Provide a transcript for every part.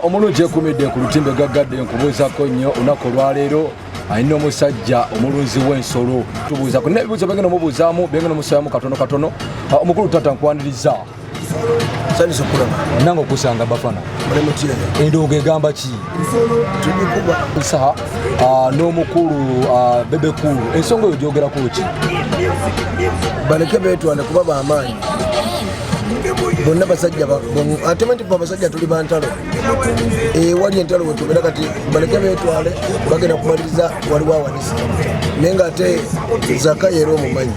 omulungi ekumidde ku lutimbe gaggadde nkubuuzako nnyo olunaku olwaleero alina omusajja omulunzi w'ensolo tubuuzako nina ebibuuzo byengenda omubuuzaamu byengenda omusayamu katono omukulu tata nkwaniriza sani sokulaba nange okusanga bafana endongo egamba ki sa n'omukulu bebekulu ensonga eyo gyogerako ki baleke beetwale kuba bamaanyi bonna basajja ate nti abasajja tuli bantalo wali entalo wetubera kati baleke beetwale bagenda kumaliriza waliwo awanisa naye nga ate zaka yeera omumanyi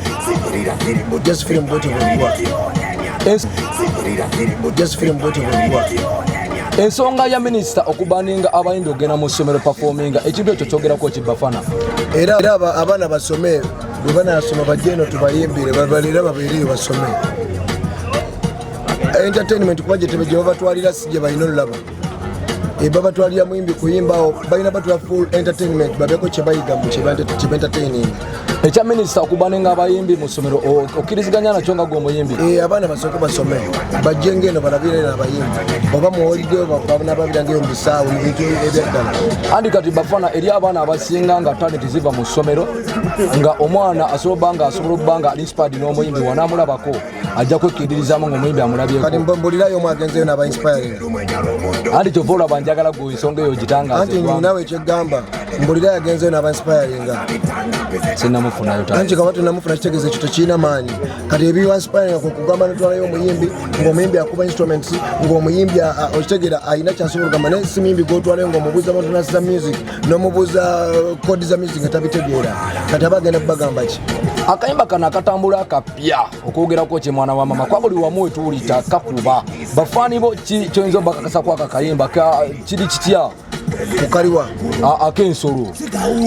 ensonga ya minisita okubaninga abayimbi ogenda mu ssomero performinga ekintu ekyo kyogerako kibafana era abaana basome bwe banasoma bajje eno tubayimbire babalira babeereyo basome entertainment kuba gye tebe gye babatwalira si gye balina olulaba babatwalira muyimbi kuyimbawo balina batula full entertainment babeeko kye bayiga mu kyebaentertaining ekya minisita okubaninga abayimbi mu ssomero okkiriziganya nakyo nga gwe omuyimbi abaana basooke basome bajje ngeno balabire n'abayimbi oba muwolidde nababirangeyo mu bisaawe mu bintu ebyaddala andi kati bafana eri abaana abasinga nga talenti ziva mu ssomero nga omwana asobola obba nga inspired n'omuyimbi wanaamulabako ajja kwekkiririzaamu ng'omuyimbi amulabyeko kati mbulirayo omwagenzeyo n'aba inspiring andi kyova olaba njagala gwe ensonga eyo gitangaza anti nawe ekyeggamba mbulira yagenzeyo n'aba inspiring sinnamufunayo anti kaba tunamufuna kitegeeza ekyo tekirina maanyi kati ebiwa inspiring kugamba netwalayo omuyimbi ng'omuyimbi akuba instruments ng'omuyimbi okitegeera alina kyasobola ogamba naye si muyimbi gwotwalayo ng'omubuuza maintenance za music n'omubuuza kodi za music nga tabitegeera kati aba agenda kubagamba ki akayimba kano akatambula akapya okwogerako kye mwana wa mama kwa buli wamu wetuwulita kakuba bafaani bo kyoyinza obakakasa kwako akayimba kiri kitya kukaliwa ak'ensolo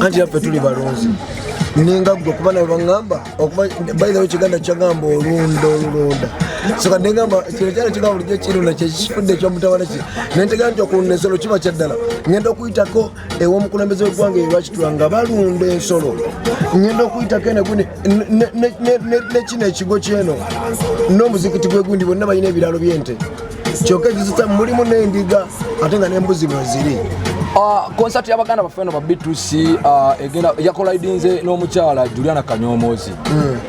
anti yaffe tuli balonzi ninga gwe kuba nawe baŋŋamba okuba bayizawo ekiganda kyagamba olunda soka negamba kino kyana kigamba bulijjo kirunda kyekifudde ekyomutawana ki nentegera nti okulunda ensolo kiba kyaddala ngenda okuyitako ew'omukulembeze w'eggwanga eryakitula nga balunda ensolo ngenda okuyitako eneguni nekino ekigo kyeno n'omuzikiti gwegundi bonna balina ebiraalo by'ente kyokka ekizita mulimu n'endiga ate nga n'embuzi mweziri konsert y'abaganda baffe eno ba B2C yakolaidinze n'omukyala Juliana Kanyomoozi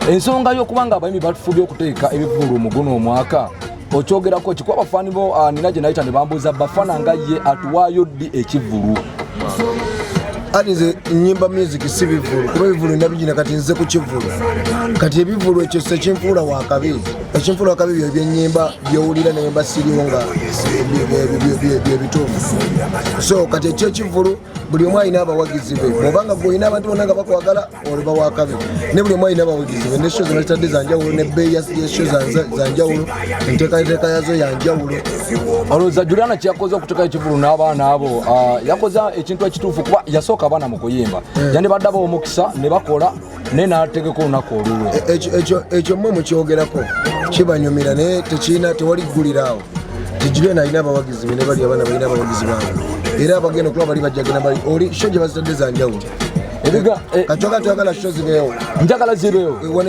ensonga y'okuba nga abayimbi batufubye okuteeka ebivulu mu guno omwaka okyogerako kikuba bafaani bo nina gye nayita ne bambuuza bafana nga ye atuwaayo ddi ekivulu ati nze nyimba music si bivulu kuba ebivulu nabigina kati nze ku kivulu kati ebivulu ekyo sekinfuula wakabi ekinfuula wakabi byo byenyimba byowulira nayemba siriwo nga byebituufu so kati ekyo ekivulu buli omu alina abawagizi be bwobanga gweolina abantu bonna nga bakwagala oliba wakabi ne buli omu alina abawagizi be nesho zona zitadde zanjawulo nebbeeyi yesho zanjawulo enteekateeka yazo yanjawulo olowooza Juliana kyeyakoze okuteekayo ekivulu n'abaana abo yakoze ekintu ekituufu kuba yasooka abaana mu kuyimba yandibadde abawa omukisa ne bakola naye n'ategeka olunaku olulwe ekyo mmwe mukyogerako kibanyumira naye tewali gguliraawo Juliana alina abawagizi be ne bali abaana balina abawagizi baabwe era abagenda okuba bali bajjagenda bali oli sho gye bazitadde zanjawulo katoka tuyagala sho zibeewo njagala zibeewo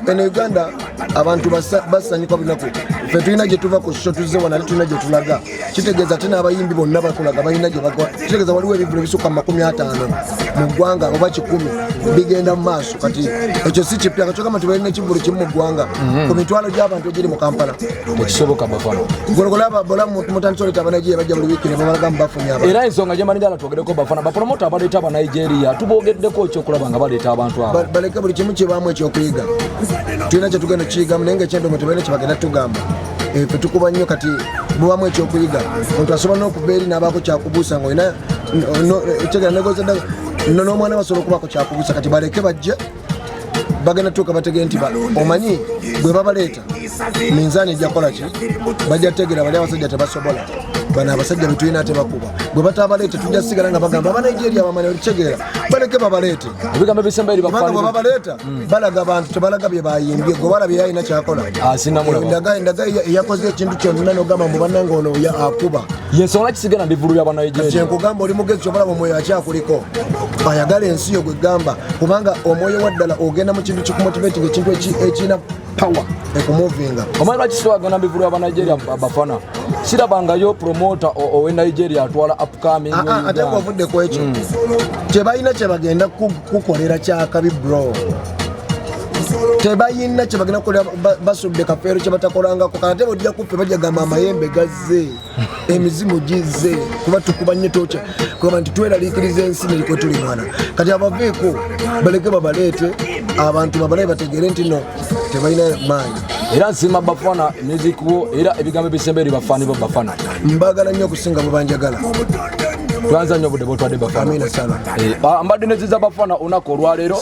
eno Uganda abantu basanyuka lunaku ffe tulina gye tuva ku sho tuzze wano ate tulina gye tulaga kitegeeza ate n'abayimbi bonna bakulaga balina gye bakola kitegeeza waliwo ebivulu ebisukka mu 50 mu ggwanga oba 10 bigenda mu maaso kati ekyo si kipya kakyogamba nti balina ekivulu kimu mu ggwanga ku mitwalo gy'abantu egiri mu Kampala tekisoboka bafana gologolabola mutandisa oleta abanigeria bajja buli wiiki ne babalaga mu bafunye aba era ensonga gye manijala twogereko bafana bapromota abaleeta abanigeria tubogeddeko ekyokulaba nga baleeta abantu abo baleke buli kimu kibaamu ekyokuyiga tulina kye tugenda kiyigamu naye nga ekyendomo tebalina kye bagenda tugamba ffe tukuba nnyo kati bubamu ekyokuyiga omuntu asobola n'okuba eri n'abaako kyakubuusa nga olina ekyegera negozedda n'omwana basobola okubaako kyakubuusa kati baleke bajje bagenda tuuka bategere nti omanyi bwe babaleeta minzaani ejja kukola ki bajja tutegeera bali abasajja tebasobola bano abasajja betulina tebakuba bwe batabaleete tujja sigala nga bagamba abanigeria bamanya olitegeera baleke babaleete ebigambo ebisemba eri bafana bwe babaleeta balaga abantu tebalaga bye bayimbye gwe balabye yalina kyakola endaga eyakoze ekintu kyonna nogamba mbu bannanga ono akuba yensonga kisigenda bivulu by'abanigeria kyenkugamba oli mugezi kyobalaba omwoyo akyakuliko ayagala ensi yo gwegamba kubanga omwoyo waddala ogenda mu kintu kikumotivating ekintu ekirina power ekumuvinga omanyi lwaki siwagenda bivulu by'abanigeria bafana sirabangayo promoter owe Nigeria atwala upcoming ate kwavudde ku ekyo tebalina kye bagenda kukolera kyakabi bro tebalina kye bagenda kukolera basudde kafeero kye batakolangako kanate bojja kuffe bajja gamba amayembe gazze emizimu gizze kuba tukuba nnyo toca kuba nti tweraliikiriza ensi neriko tuli mwana kati abaveeko baleke babaleete abantu babalabe bategere nti no tebalina maanyi era nsima bafana music wo era ebigambo ebisembe bafani bo bafana mbagala nnyo okusinga bwe banjagala twanza nnyo budde bwotwadde bafana amina sana mbadde neziza bafana onako olwaleero